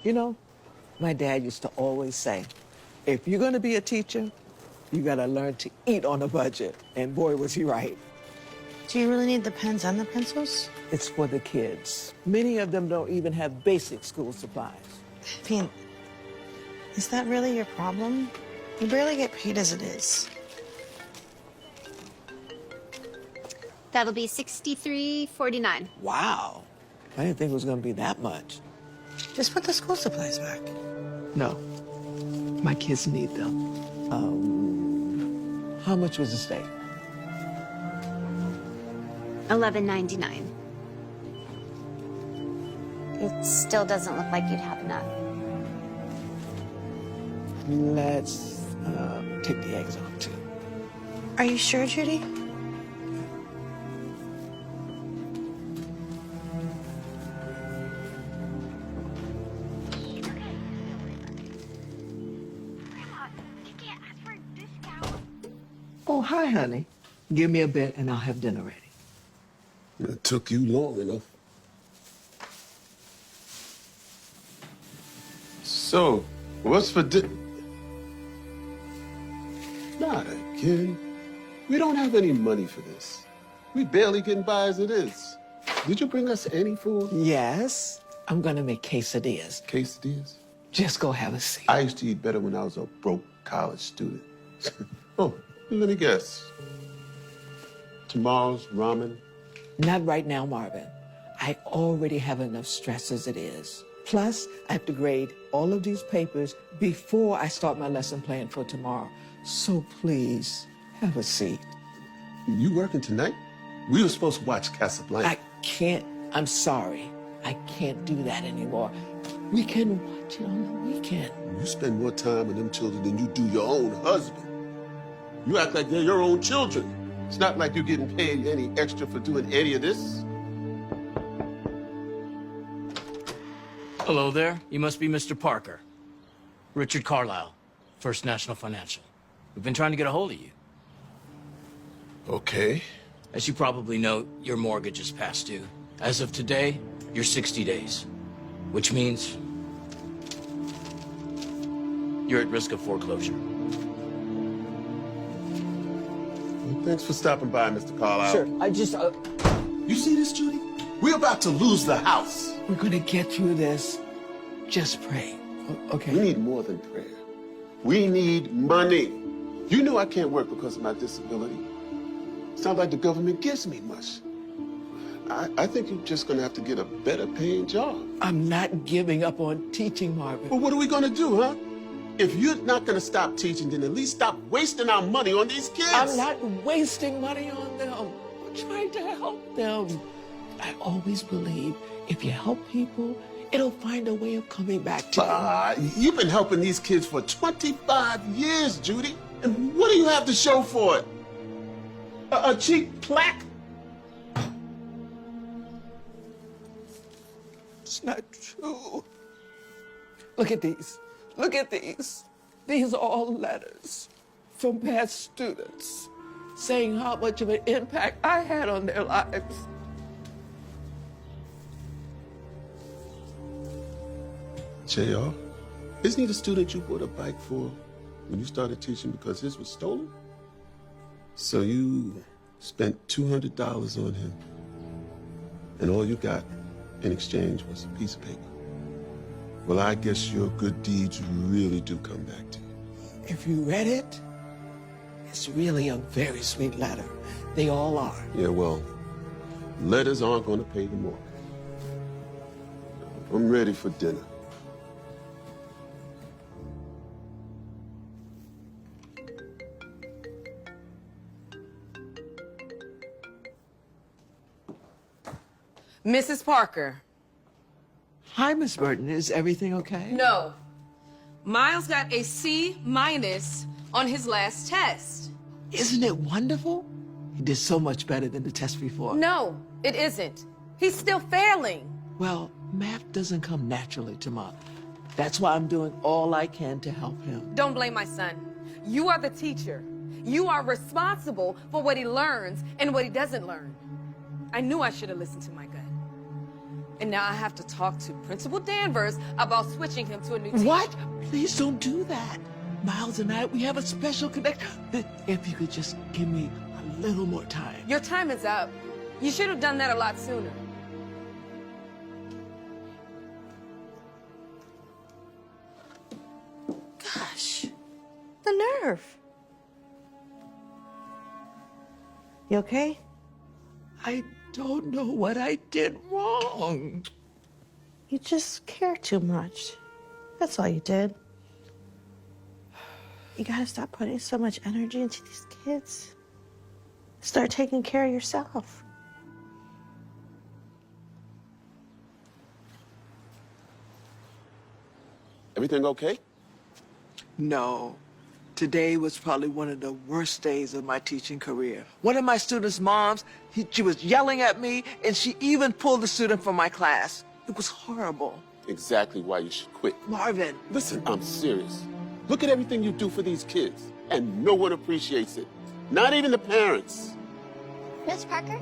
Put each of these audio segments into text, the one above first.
You know, my dad used to always say, if you're going to be a teacher, you got to learn to eat on a budget. And boy, was he right. Do you really need the pens and the pencils? It's for the kids. Many of them don't even have basic school supplies. Pete, is that really your problem? You barely get paid as it is. That'll be $63.49. Wow. I didn't think it was going to be that much. Just put the school supplies back. No. My kids need them. How much was the steak? $11.99. It still doesn't look like you'd have enough. Let's take the eggs off, too. Are you sure, Judy? Oh, hi, honey. Give me a bit and I'll have dinner ready. It took you long enough. So, what's for dinner? Not again. We don't have any money for this. We barely getting by as it is. Did you bring us any food? Yes, I'm gonna make quesadillas. Quesadillas? Just go have a seat. I used to eat better when I was a broke college student. Oh, let me guess. Tomorrow's ramen? Not right now, Marvin. I already have enough stress as it is. Plus, I have to grade all of these papers before I start my lesson plan for tomorrow. So please, have a seat. You working tonight? We were supposed to watch Casablanca. I can't, I'm sorry. I can't do that anymore. We can watch it on the weekend. You spend more time with them children than you do your own husband. You act like they're your own children. It's not like you're getting paid any extra for doing any of this. Hello there. You must be Mr. Parker. Richard Carlisle, First National Financial. We've been trying to get a hold of you. Okay. As you probably know, your mortgage is past due. As of today, you're 60 days, which means you're at risk of foreclosure. Well, thanks for stopping by, Mr. Carlisle. Sure, I just, You see this, Judy? We're about to lose the house. we're gonna get through this. Just pray, okay? We need more than prayer. We need money. You know I can't work because of my disability. It's not like the government gives me much. I think you're just gonna have to get a better paying job. I'm not giving up on teaching, Marvin. Well, what are we gonna do, huh? If you're not gonna stop teaching, then at least stop wasting our money on these kids. I'm not wasting money on them. I'm trying to help them. I always believe if you help people, it'll find a way of coming back to you. You've been helping these kids for 25 years, Judy. And what do you have to show for it? A cheap plaque? It's not true. Look at these. Look at these. These are all letters from past students saying how much of an impact I had on their lives. JR, isn't he the student you bought a bike for when you started teaching because his was stolen? So you spent $200 on him, and all you got in exchange was a piece of paper. Well, I guess your good deeds really do come back to you. If you read it, it's really a very sweet letter. They all are. Yeah, well, letters aren't going to pay the mortgage. I'm ready for dinner. Mrs. Parker. Hi, Miss Burton. Is everything okay? No. Miles got a C- on his last test. Isn't it wonderful? He did so much better than the test before. No, it isn't. He's still failing. Well, math doesn't come naturally to Mom. That's why I'm doing all I can to help him. Don't blame my son. You are the teacher. You are responsible for what he learns and what he doesn't learn. I knew I should have listened to my gut. And now I have to talk to Principal Danvers about switching him to a new teacher. What? Please don't do that. Miles and I, we have a special connection. If you could just give me a little more time. Your time is up. You should have done that a lot sooner. Gosh, the nerve. You okay? I don't know what I did wrong. You just care too much. That's all you did. You gotta stop putting so much energy into these kids. Start taking care of yourself. Everything okay? No. Today was probably one of the worst days of my teaching career. One of my students' moms, she was yelling at me, and she even pulled the student from my class. It was horrible. Exactly why you should quit. Marvin. Listen, I'm serious. Look at everything you do for these kids, and no one appreciates it. Not even the parents. Miss Parker?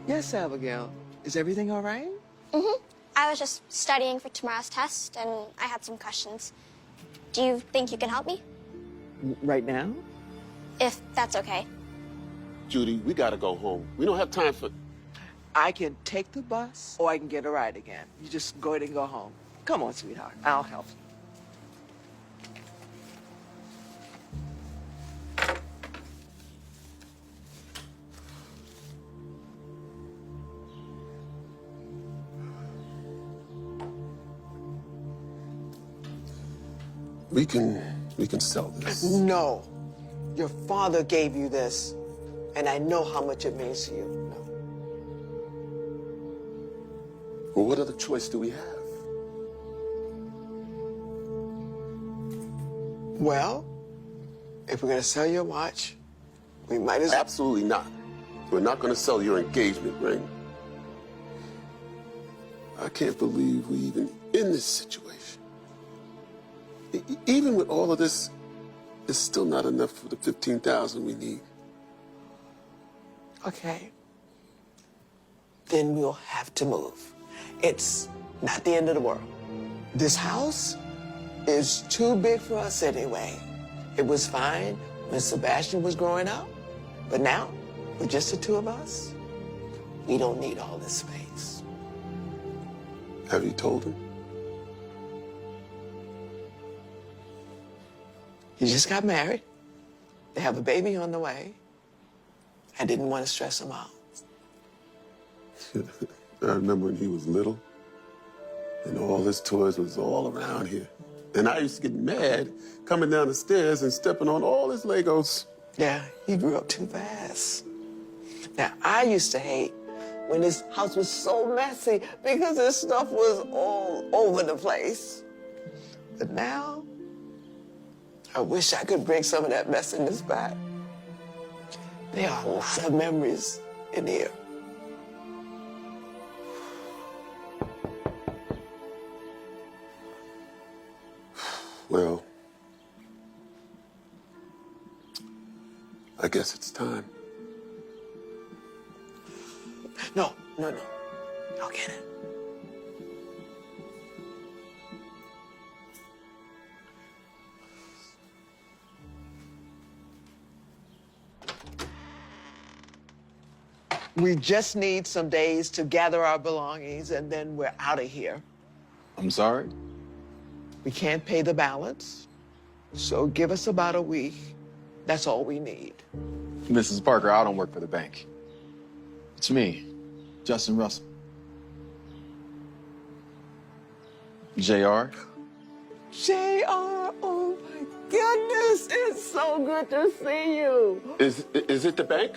Yes, Abigail. Is everything all right? Mm-hmm. I was just studying for tomorrow's test, and I had some questions. Do you think you can help me? Right now? If that's okay. Judy, we gotta go home. We don't have time for... I can take the bus, or I can get a ride again. You just go ahead and go home. Come on, sweetheart. I'll help you. We can sell this. No. Your father gave you this, and I know how much it means to you. No. Well, what other choice do we have? Well, if we're going to sell your watch, we might as well. Absolutely not. We're not gonna sell your engagement ring. I can't believe we even in this situation. Even with all of this, it's still not enough for the $15,000 we need. Okay. Then we'll have to move. It's not the end of the world. This house is too big for us anyway. It was fine when Sebastian was growing up, but now, with just the two of us, we don't need all this space. Have you told him? He just got married. They have a baby on the way. I didn't want to stress him out. I remember when he was little, and all his toys was all around here. And I used to get mad coming down the stairs and stepping on all his Legos. Yeah, he grew up too fast. Now, I used to hate when his house was so messy because his stuff was all over the place. But now, I wish I could bring some of that messiness back. There are a lot of memories in here. Well, I guess it's time. No. I'll get it. We just need some days to gather our belongings, and then we're out of here. I'm sorry? We can't pay the balance, so give us about a week. That's all we need. Mrs. Parker, I don't work for the bank. It's me, Justin Russell. JR? JR, oh my goodness, it's so good to see you. Is it the bank?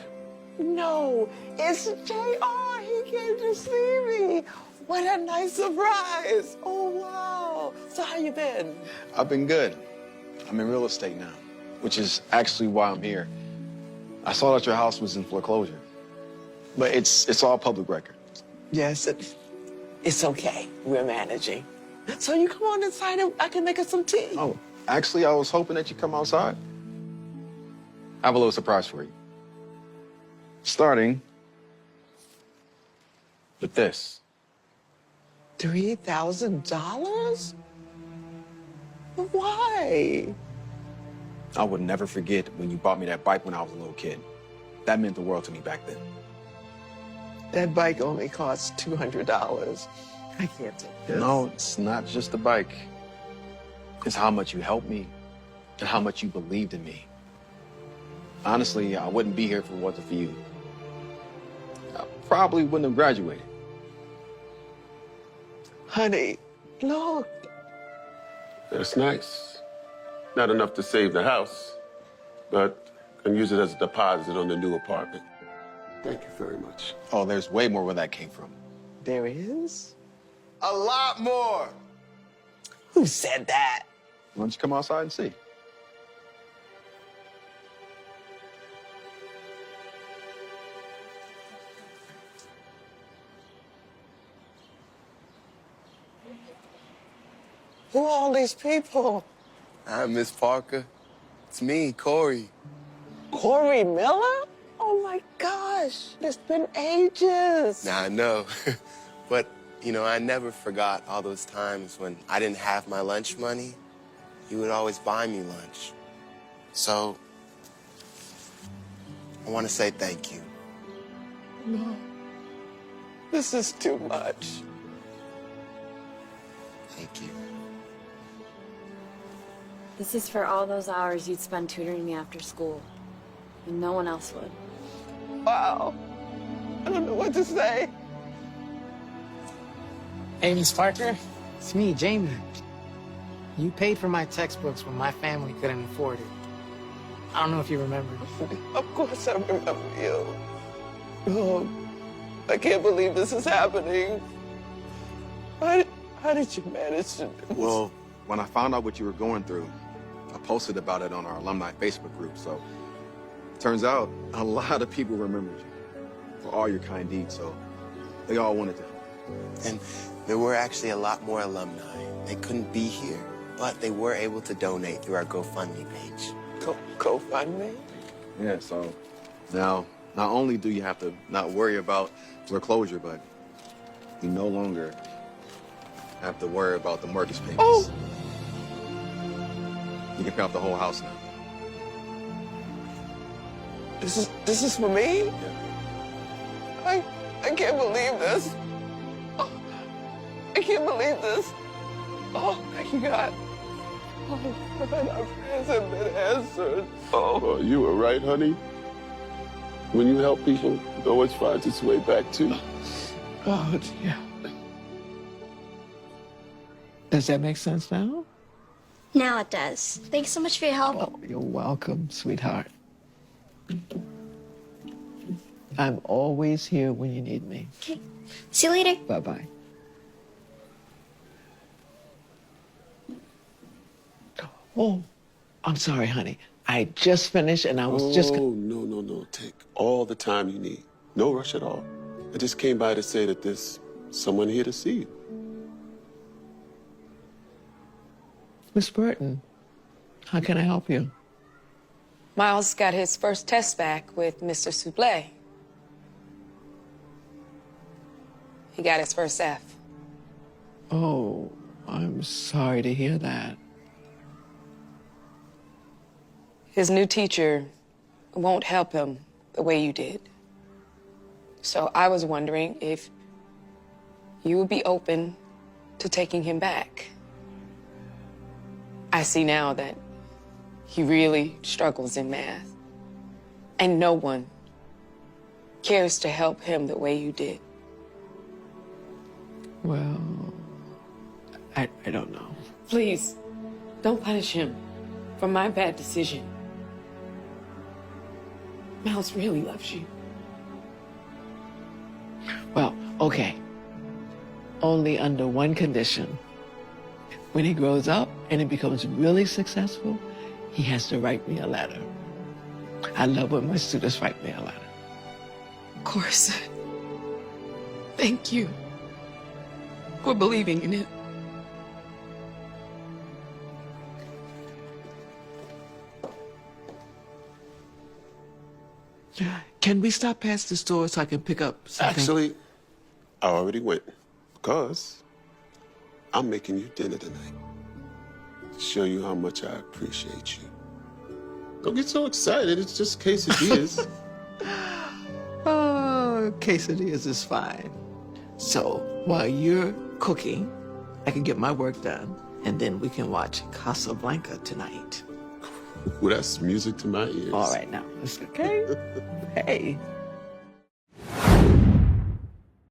No, it's JR. He came to see me. What a nice surprise. Oh, wow. So how you been? I've been good. I'm in real estate now, which is actually why I'm here. I saw that your house was in foreclosure, but it's all public record. Yes, it's okay. We're managing. So you come on inside and I can make us some tea. Oh, actually, I was hoping that you'd come outside. I have a little surprise for you. Starting with this. $3,000? Why? I would never forget when you bought me that bike when I was a little kid. That meant the world to me back then. That bike only cost $200. I can't take this. No, it's not just the bike. It's how much you helped me and how much you believed in me. Honestly, I wouldn't be here if it wasn't for you. I probably wouldn't have graduated. Honey, look. That's nice. Not enough to save the house, but can use it as a deposit on the new apartment. Thank you very much. Oh, there's way more where that came from. There is? A lot more. Who said that? Why don't you come outside and see? Who are all these people? I'm Miss Parker. It's me, Corey. Corey Miller? Oh my gosh, it's been ages. Now, I know. But, you know, I never forgot all those times when I didn't have my lunch money. You would always buy me lunch. So, I want to say thank you. No, this is too much. Thank you. This is for all those hours you'd spend tutoring me after school. And no one else would. Wow. I don't know what to say. Hey, Miss Parker. It's me, Jamie. You paid for my textbooks when my family couldn't afford it. I don't know if you remember. Of course I remember you. Oh, I can't believe this is happening. How did you manage to do this? Well, when I found out what you were going through, I posted about it on our alumni Facebook group. So, turns out a lot of people remembered you for all your kind deeds. So, they all wanted to help. And there were actually a lot more alumni. They couldn't be here, but they were able to donate through our GoFundMe page. GoFundMe? Yeah, so now not only do you have to not worry about foreclosure, but you no longer have to worry about the mortgage payments. Oh! You can pay off the whole house now. This is for me? Yeah. I can't believe this. Oh, I can't believe this. Oh my God. Oh God, our prayers have been answered. Oh, you were right, honey. When you help people, it always finds its way back to you. Oh dear. Does that make sense now? Now it does. Thanks so much for your help. Oh, you're welcome, sweetheart. I'm always here when you need me. Okay. See you later. Bye-bye. Oh, I'm sorry, honey. I just finished and I was just... Oh, no. Take all the time you need. No rush at all. I just came by to say that there's someone here to see you. Miss Burton, how can I help you? Miles got his first test back with Mr. Souple. He got his first F. Oh, I'm sorry to hear that. His new teacher won't help him the way you did. So I was wondering if you would be open to taking him back. I see now that he really struggles in math, and no one cares to help him the way you did. Well, I don't know. Please, don't punish him for my bad decision. Miles really loves you. Well, okay. Only under one condition. When he grows up and he becomes really successful, he has to write me a letter. I love when my students write me a letter. Of course. Thank you for believing in it. Can we stop past the store so I can pick up something? Actually, I already went because I'm making you dinner tonight to show you how much I appreciate you. Don't get so excited. It's just quesadillas. Oh, quesadillas is fine. So while you're cooking, I can get my work done, and then we can watch Casablanca tonight. Well, that's music to my ears. All right, now, it's okay. Hey,